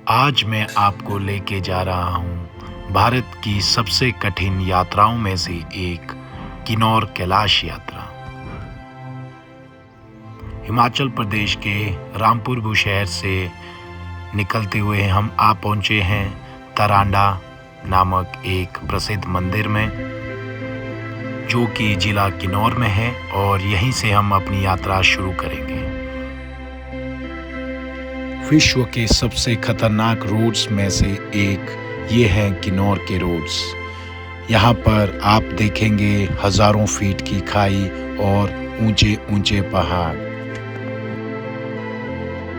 आज मैं आपको लेके जा रहा हूँ भारत की सबसे कठिन यात्राओं में से एक किन्नौर कैलाश यात्रा। हिमाचल प्रदेश के रामपुर बुशहर से निकलते हुए हम आ पहुँचे हैं तरांडा नामक एक प्रसिद्ध मंदिर में, जो कि जिला किन्नौर में है, और यहीं से हम अपनी यात्रा शुरू करेंगे। विश्व के सबसे खतरनाक रोड्स में से एक ये हैं किन्नौर के रोड्स। यहाँ पर आप देखेंगे हजारों फीट की खाई और ऊंचे ऊंचे पहाड़।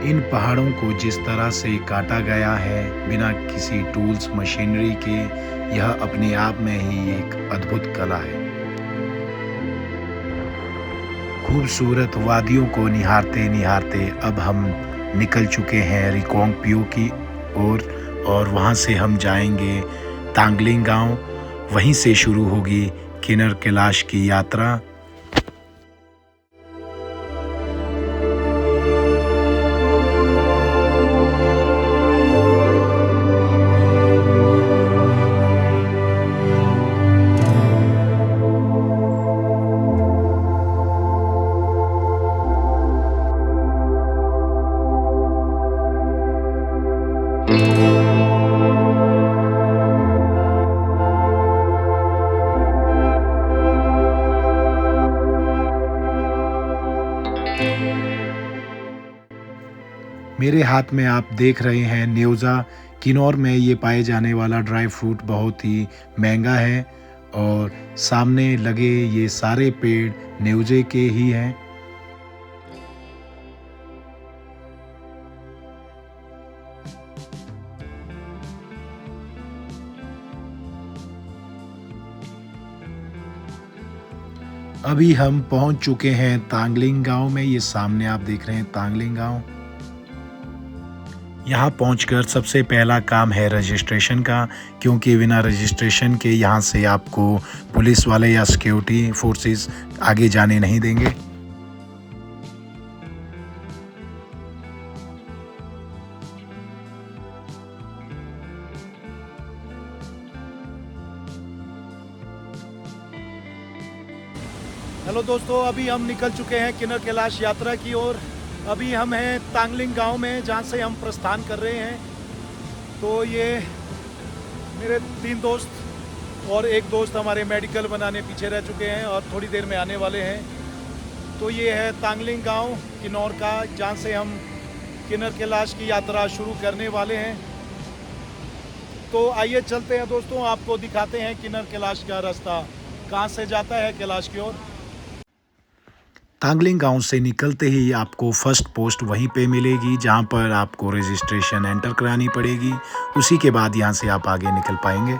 इन पहाड़ों को जिस तरह से काटा गया है बिना किसी टूल्स मशीनरी के, यह अपने आप में ही एक अद्भुत कला है। खूबसूरत वादियों को निहारते निहारते अब हम निकल चुके हैं रिकोंगपिओ की ओर, और वहाँ से हम जाएंगे तांगलिंग गांव। वहीं से शुरू होगी किन्नौर कैलाश की यात्रा। मेरे हाथ में आप देख रहे हैं न्योज़ा। किन्नौर में ये पाए जाने वाला ड्राई फ्रूट बहुत ही महंगा है, और सामने लगे ये सारे पेड़ न्योज़े के ही हैं। अभी हम पहुंच चुके हैं तांगलिंग गांव में। ये सामने आप देख रहे हैं तांगलिंग गांव। यहाँ पहुंचकर सबसे पहला काम है रजिस्ट्रेशन का, क्योंकि बिना रजिस्ट्रेशन के यहाँ से आपको पुलिस वाले या सिक्योरिटी फोर्सेस आगे जाने नहीं देंगे। हेलो दोस्तों, अभी हम निकल चुके हैं किन्नौर कैलाश यात्रा की ओर। अभी हम हैं तांगलिंग गांव में, जहां से हम प्रस्थान कर रहे हैं। तो ये मेरे 3 दोस्त और एक दोस्त हमारे मेडिकल बनाने पीछे रह चुके हैं और थोड़ी देर में आने वाले हैं। तो ये है तांगलिंग गांव किन्नौर का, जहां से हम किन्नौर कैलाश की यात्रा शुरू करने वाले हैं। तो आइए चलते हैं दोस्तों, आपको दिखाते हैं किन्नौर कैलाश का रास्ता कहाँ से जाता है कैलाश की ओर। तांगलिंग गांव से निकलते ही आपको फर्स्ट पोस्ट वहीं पे मिलेगी, जहां पर आपको रजिस्ट्रेशन एंटर करानी पड़ेगी। उसी के बाद यहां से आप आगे निकल पाएंगे।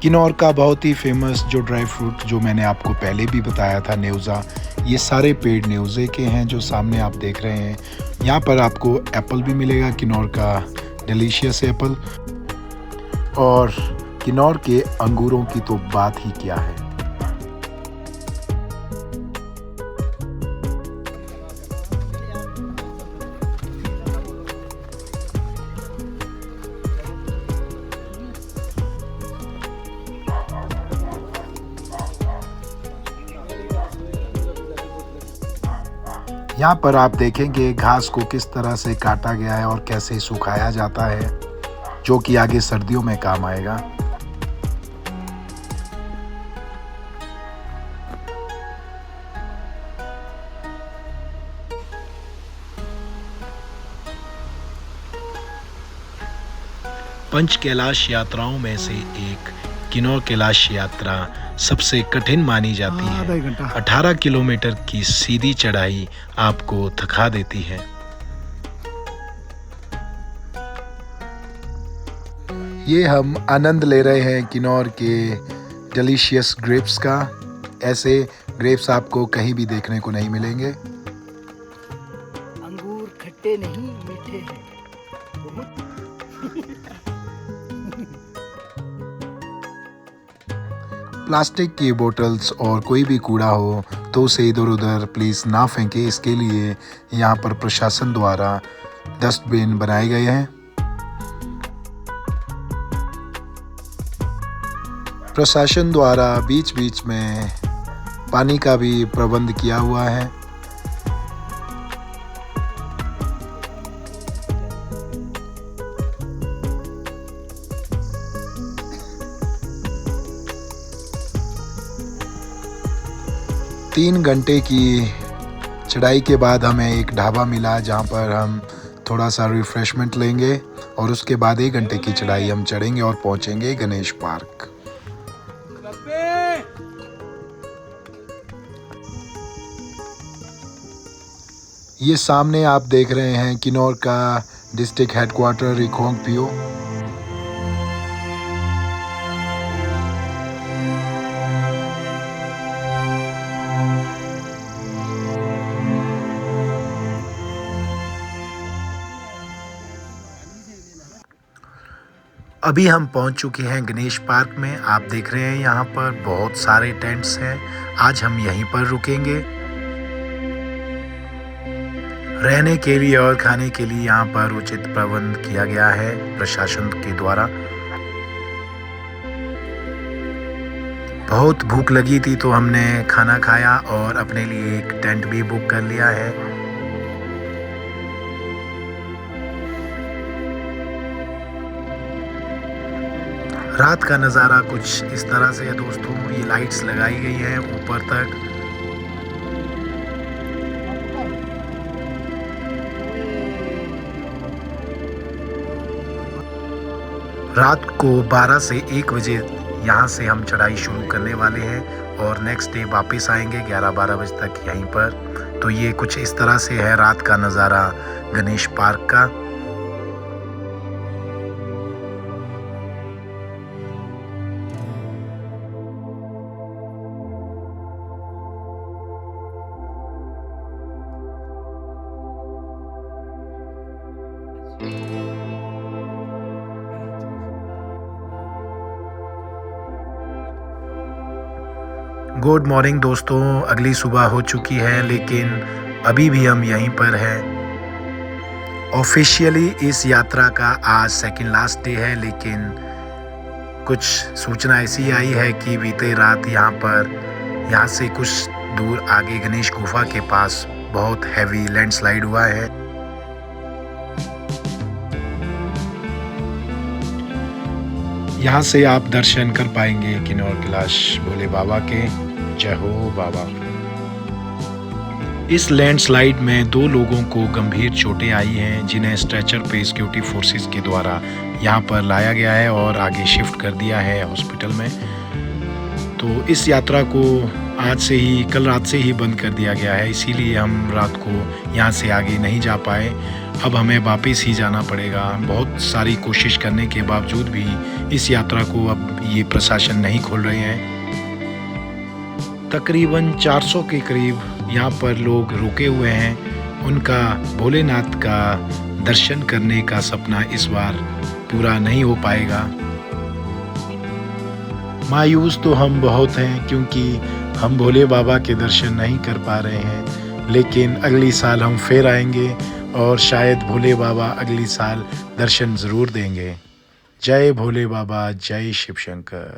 किन्नौर का बहुत ही फेमस जो ड्राई फ्रूट, जो मैंने आपको पहले भी बताया था, न्योज़ा। ये सारे पेड़ न्योज़े के हैं जो सामने आप देख रहे हैं। यहाँ पर आपको एप्पल भी मिलेगा, किन्नौर का डिलीशियस एप्पल। और किन्नौर के अंगूरों की तो बात ही क्या है। यहाँ पर आप देखेंगे घास को किस तरह से काटा गया है और कैसे सुखाया जाता है, जो कि आगे सर्दियों में काम आएगा। पंच कैलाश यात्राओं में से एक किन्नौर कैलाश यात्रा सबसे कठिन मानी जाती है। 18 किलोमीटर की सीधी चढ़ाई आपको थका देती है। ये हम आनंद ले रहे हैं किन्नौर के डिलीशियस ग्रेप्स का। ऐसे ग्रेप्स आपको कहीं भी देखने को नहीं मिलेंगे। अंगूर खट्टे नहीं मीठे हैं। प्लास्टिक की बोतल्स और कोई भी कूड़ा हो तो उसे इधर उधर प्लीज़ ना फेंके। इसके लिए यहाँ पर प्रशासन द्वारा डस्टबिन बनाए गए हैं। प्रशासन द्वारा बीच बीच में पानी का भी प्रबंध किया हुआ है। तीन घंटे की चढ़ाई के बाद हमें एक ढाबा मिला जहाँ पर हम थोड़ा सा रिफ्रेशमेंट लेंगे और उसके बाद 1 घंटे की चढ़ाई हम चढ़ेंगे और पहुँचेंगे गणेश पार्क। ये सामने आप देख रहे हैं किन्नौर का डिस्ट्रिक्ट हेडक्वार्टर रिखोंगपियो। अभी हम पहुंच चुके हैं गणेश पार्क में। आप देख रहे हैं यहाँ पर बहुत सारे टेंट्स हैं। आज हम यहीं पर रुकेंगे। रहने के लिए और खाने के लिए यहाँ पर उचित प्रबंध किया गया है प्रशासन के द्वारा। बहुत भूख लगी थी तो हमने खाना खाया और अपने लिए एक टेंट भी बुक कर लिया है। रात का नज़ारा कुछ इस तरह से है दोस्तों। ये लाइट्स लगाई गई हैं ऊपर तक। रात को 12 से 1 बजे यहाँ से हम चढ़ाई शुरू करने वाले हैं और नेक्स्ट डे वापस आएंगे 11-12 बजे तक यहीं पर। तो ये कुछ इस तरह से है रात का नज़ारा गणेश पार्क का। गुड मॉर्निंग दोस्तों, अगली सुबह हो चुकी है लेकिन अभी भी हम यहीं पर हैं। ऑफिशियली इस यात्रा का आज सेकंड लास्ट डे है, लेकिन कुछ सूचना ऐसी आई है कि बीते रात यहाँ से कुछ दूर आगे गणेश गुफा के पास बहुत हैवी लैंडस्लाइड हुआ है। यहाँ से आप दर्शन कर पाएंगे किन्नौर कैलाश भोले बाबा के। जय हो बाबा। इस लैंडस्लाइड में 2 लोगों को गंभीर चोटें आई हैं जिन्हें स्ट्रेचर पे सिक्योरिटी फोर्सेस के द्वारा यहाँ पर लाया गया है और आगे शिफ्ट कर दिया है हॉस्पिटल में। तो इस यात्रा को कल रात से ही बंद कर दिया गया है, इसीलिए हम रात को यहाँ से आगे नहीं जा पाए। अब हमें वापस ही जाना पड़ेगा। बहुत सारी कोशिश करने के बावजूद भी इस यात्रा को अब ये प्रशासन नहीं खोल रहे हैं। तकरीबन 400 के करीब यहाँ पर लोग रुके हुए हैं। उनका भोलेनाथ का दर्शन करने का सपना इस बार पूरा नहीं हो पाएगा। मायूस तो हम बहुत हैं क्योंकि हम भोले बाबा के दर्शन नहीं कर पा रहे हैं, लेकिन अगली साल हम फिर आएंगे और शायद भोले बाबा अगली साल दर्शन ज़रूर देंगे। जय भोले बाबा, जय शिव शंकर।